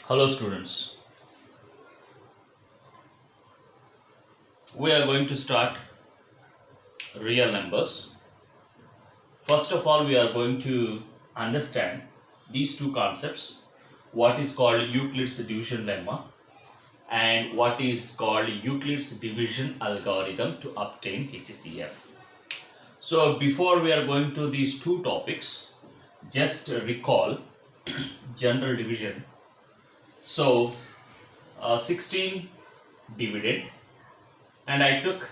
Hello students, we are going to start real numbers. First of all, we are going to understand these two concepts, what is called Euclid's division lemma and what is called Euclid's division algorithm to obtain HCF. So before we are going to these two topics, just recall general division. So 16 dividend, and I took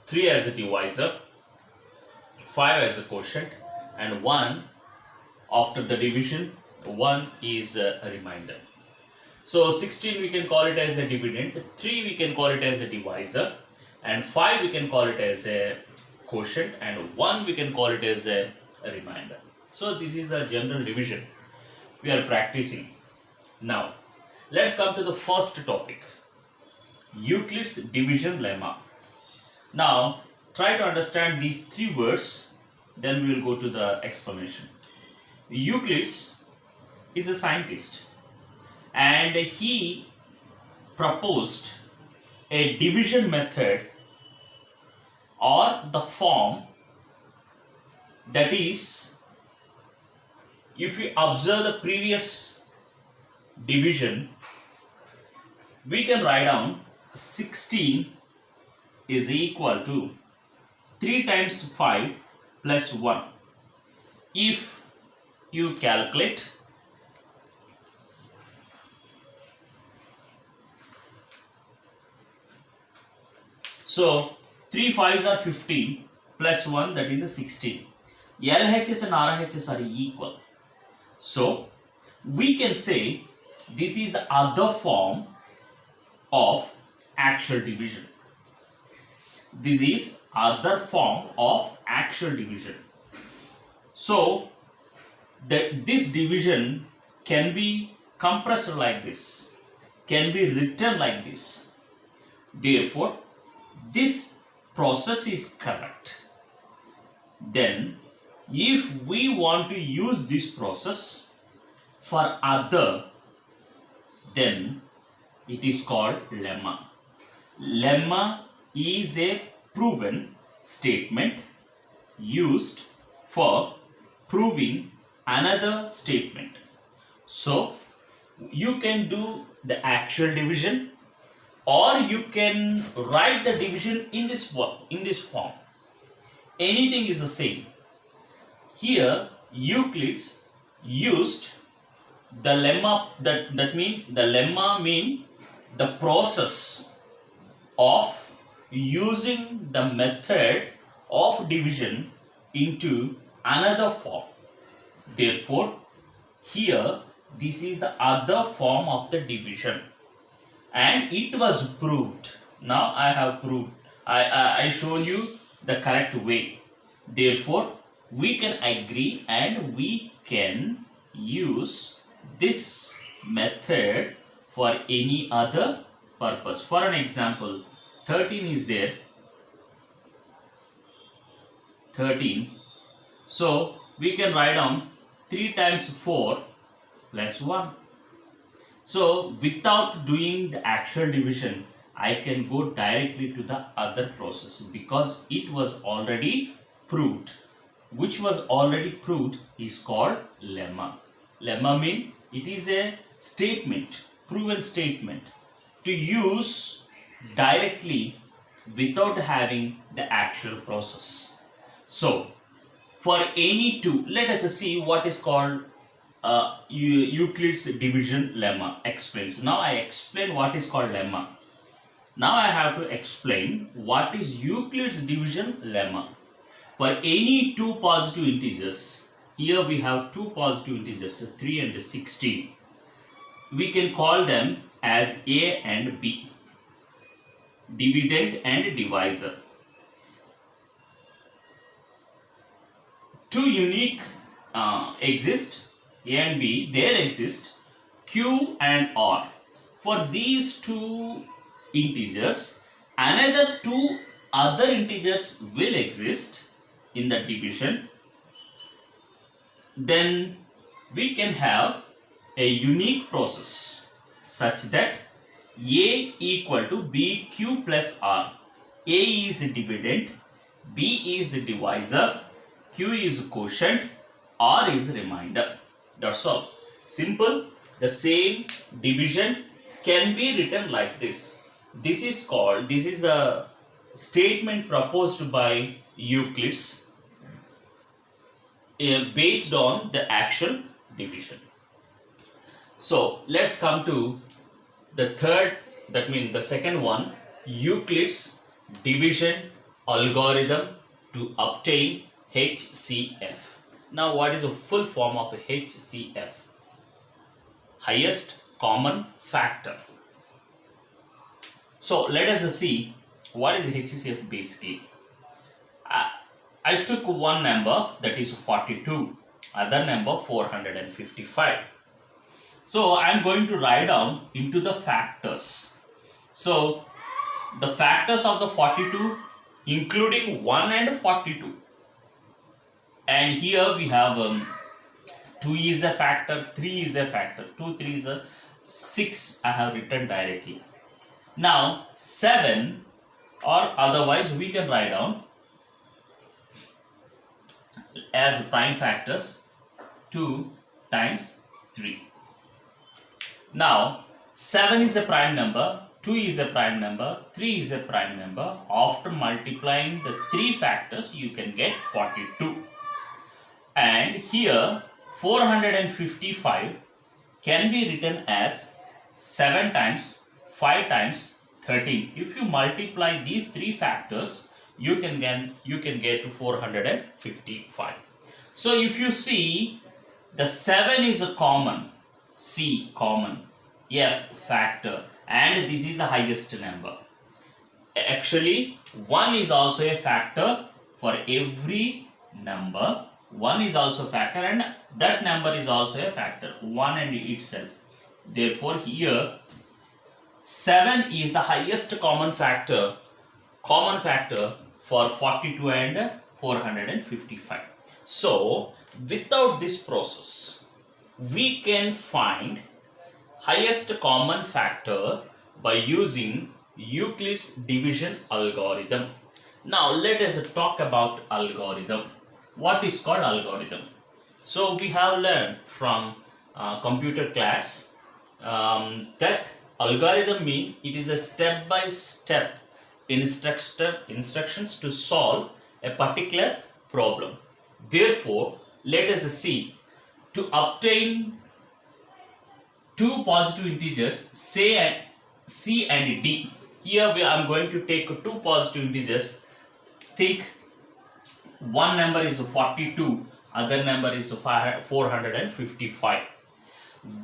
3 as a divisor, 5 as a quotient, and 1 after the division, 1 is a remainder. So 16 we can call it as a dividend, 3 we can call it as a divisor, and 5 we can call it as a quotient, and 1 we can call it as a remainder. So this is the general division we are practicing. Now let's come to the first topic, Euclid's division lemma. Now try to understand these three words, then we will go to the explanation. Euclid is a scientist and he proposed a division method or the form that is, if we observe the previous division, we can write down 16 is equal to 3 times 5 plus 1. If you calculate, so 3 5s are 15 plus 1, that is a 16. LHS and RHS are equal. So we can say this is the other form of actual division. This is other form of actual division. So this division can be compressed like this, can be written like this. Therefore, this process is correct. Then, if we want to use this process for other, then it is called lemma. Lemma is a proven statement used for proving another statement. So you can do the actual division, or you can write the division in this form. Anything is the same. Here Euclid used the lemma, that mean the lemma mean the process of using the method of division into another form. Therefore, here this is the other form of the division, and it was proved. Now I have proved. I shown you the correct way. Therefore, we can agree and we can use this method for any other purpose. For an example, 13 is there. 13. So we can write down 3 times 4 plus 1. So without doing the actual division, I can go directly to the other process because it was already proved. Which was already proved is called lemma. Lemma means it is a statement, proven statement to use directly without having the actual process. So for any two, let us see what is called Euclid's division lemma explains. Now I explain what is called lemma. Now I have to explain what is Euclid's division lemma. For any two positive integers, here we have two positive integers, 3 and 16. We can call them as A and B, dividend and divisor. Two unique exist, A and B, there exist Q and R. For these two integers, another two other integers will exist in the division. Then we can have a unique process such that A equal to BQ plus R. A is dividend, B is divisor, Q is quotient, R is remainder. That's all. Simple. The same division can be written like this. This is the statement proposed by Euclid's based on the actual division. So let's come to the third, that means the second one, Euclid's division algorithm to obtain HCF. Now, what is the full form of HCF? Highest common factor. So let us see what is HCF basically. I took one number, that is 42, other number 455. So I am going to write down into the factors. So the factors of the 42 including 1 and 42. And here we have 2 is a factor, 3 is a factor, 2, 3 is a 6 I have written directly. Now 7, or otherwise we can write down as prime factors 2 times 3. Now 7 is a prime number, 2 is a prime number, 3 is a prime number. After multiplying the 3 factors you can get 42. And here 455 can be written as 7 times 5 times 13. If you multiply these 3 factors, you can get to 455. So if you see, the 7 is a common, C common, F factor, and this is the highest number. Actually 1 is also a factor for every number. 1 is also a factor, and that number is also a factor, 1 and itself. Therefore here 7 is the highest common factor for 42 and 455. So without this process we can find highest common factor by using Euclid's division algorithm. Now let us talk about algorithm. What is called algorithm? So we have learned from computer class that algorithm means it is a step-by-step instructions to solve a particular problem. Therefore, let us see, to obtain two positive integers, say C and D. Here I am going to take two positive integers. Think one number is 42, other number is 455.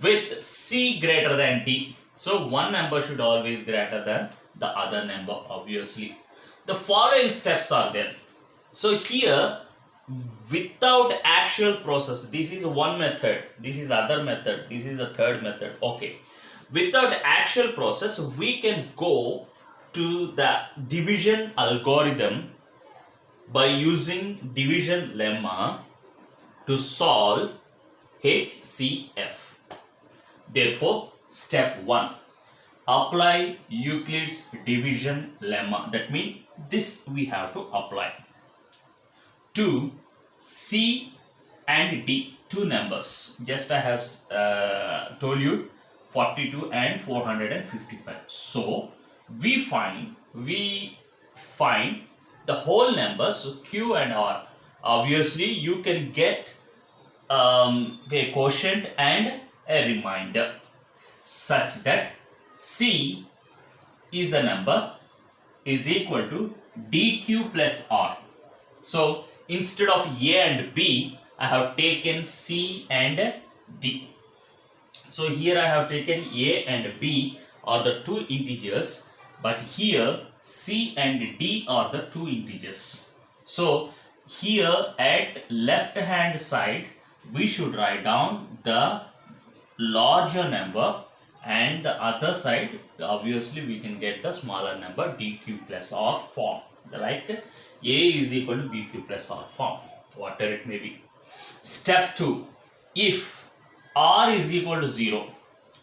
With C greater than D. So one number should always greater than the other number, obviously. The following steps are there. So here, without actual process, this is one method, this is other method, this is the third method. Okay. Without actual process, we can go to the division algorithm by using division lemma to solve HCF. Therefore, step 1, apply Euclid's division lemma. That means this we have to apply to C and D, two numbers. Just I have told you 42 and 455. So we find the whole numbers, so Q and R. Obviously, you can get a quotient and a remainder such that C is the number is equal to DQ plus R. So instead of A and B, I have taken C and D. So here I have taken A and B are the two integers, but here C and D are the two integers. So here at left hand side we should write down the larger number, and the other side obviously we can get the smaller number, DQ plus R form, like A is equal to BQ plus R form, whatever it may be. Step 2, if r is equal to 0.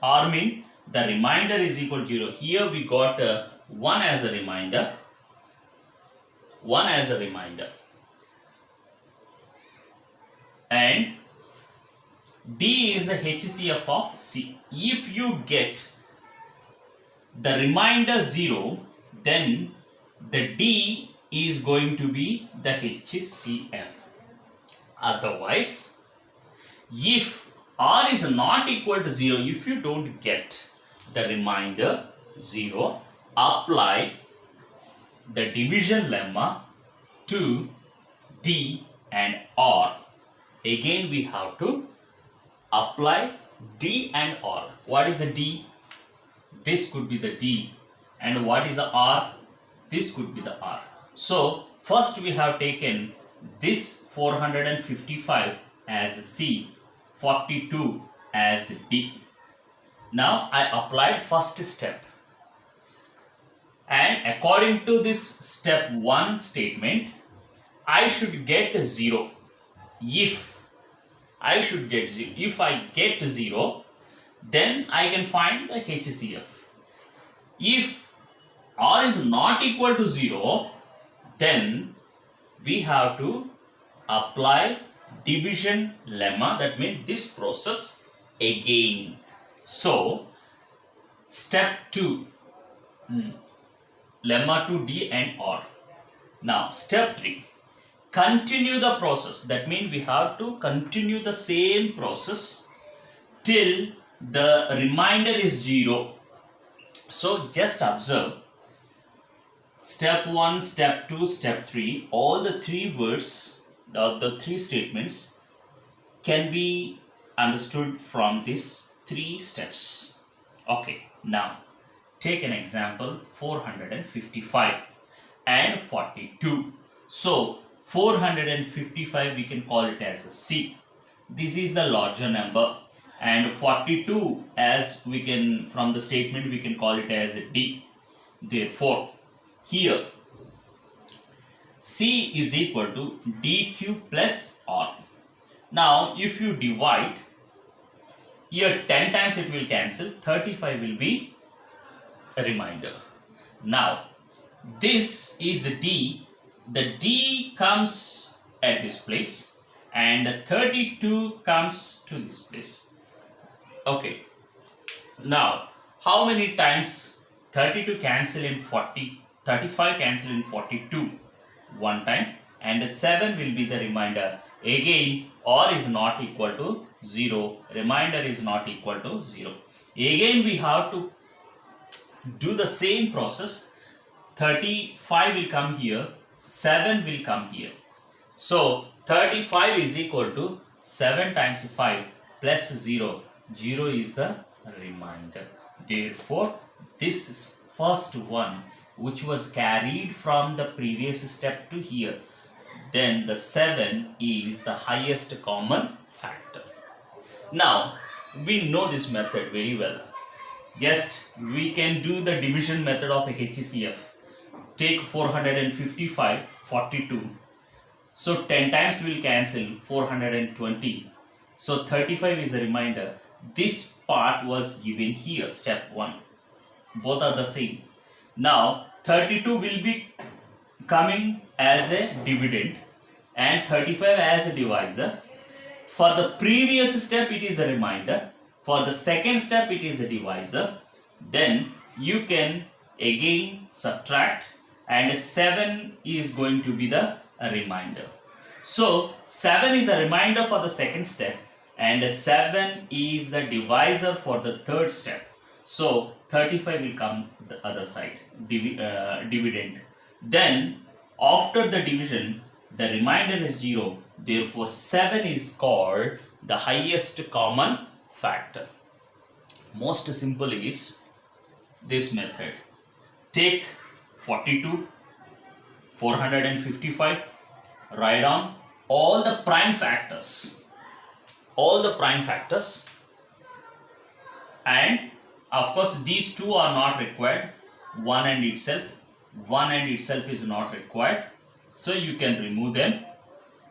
R mean the remainder is equal to 0. Here we got 1 as a remainder. 1 as a remainder. And D is the HCF of C. If you get the remainder 0, then the D is going to be the HCF. Otherwise, if R is not equal to 0, if you don't get the remainder 0, apply the division lemma to D and R. Again we have to apply D and R. What is the D? This could be the D. And what is the R? This could be the R. So first we have taken this 455 as C, 42 as D. Now I applied first step. And according to this step 1 statement, I should get 0. If I get 0, then I can find the HCF. If R is not equal to 0, then we have to apply division lemma. That means this process again. So step 2, lemma to D and R. Now step 3, continue the process. That means we have to continue the same process till the remainder is 0. So just observe step 1, step 2, step 3, all the 3 words, the 3 statements can be understood from these 3 steps. Okay, now take an example 455 and 42. So 455 we can call it as a C. This is the larger number, and 42 as we can from the statement we can call it as a D. Therefore here C is equal to DQ plus R. Now if you divide, here 10 times it will cancel, 35 will be a remainder. Now this is D, the D comes at this place and 32 comes to this place. Okay, now how many times 32 cancel in 40, 35 cancel in 42? One time, and 7 will be the remainder. Again R is not equal to 0, remainder is not equal to 0. Again we have to do the same process. 35 will come here, 7 will come here. So 35 is equal to 7 times 5 plus 0. 0 is the remainder. Therefore this first one which was carried from the previous step to here, then the 7 is the highest common factor. Now we know this method very well. Just we can do the division method of a HCF. Take 455, 42. So 10 times will cancel, 420. So 35 is a remainder. This part was given here, step 1. Both are the same. Now 32 will be coming as a dividend and 35 as a divisor. For the previous step it is a remainder. For the second step it is a divisor. Then you can again subtract, and 7 is going to be the remainder. So 7 is a remainder for the second step, and 7 is the divisor for the third step. So 35 will come the other side, dividend. Then after the division the remainder is 0. Therefore 7 is called the highest common factor. Most simple is this method. Take 42, 455, write down all the prime factors, and of course these two are not required. One and itself is not required, so you can remove them.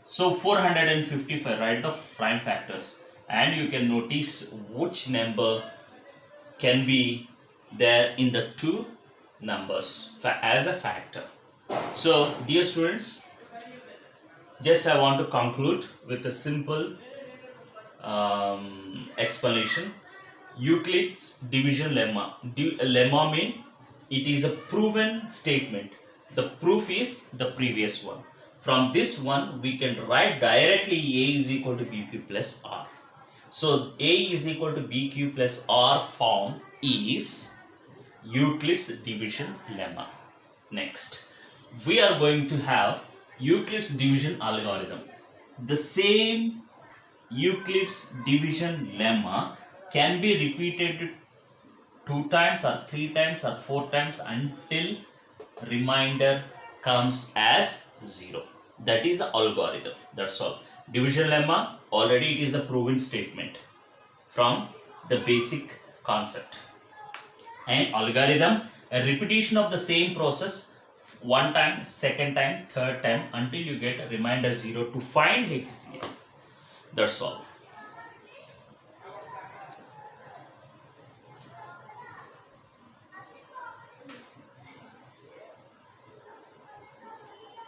So 455, write the prime factors, and you can notice which number can be there in the two numbers as a factor. So dear students, just I want to conclude with a simple explanation. Euclid's division lemma. Lemma mean it is a proven statement. The proof is the previous one. From this one we can write directly A is equal to BQ plus R. So A is equal to BQ plus R form is Euclid's division lemma. Next, we are going to have Euclid's division algorithm. The same Euclid's division lemma can be repeated 2 times or 3 times or 4 times until remainder comes as 0. That is the algorithm. That's all. Division lemma, already it is a proven statement from the basic concept. And algorithm, a repetition of the same process 1 time, 2nd time, 3rd time until you get a remainder 0 to find HCF. That's all.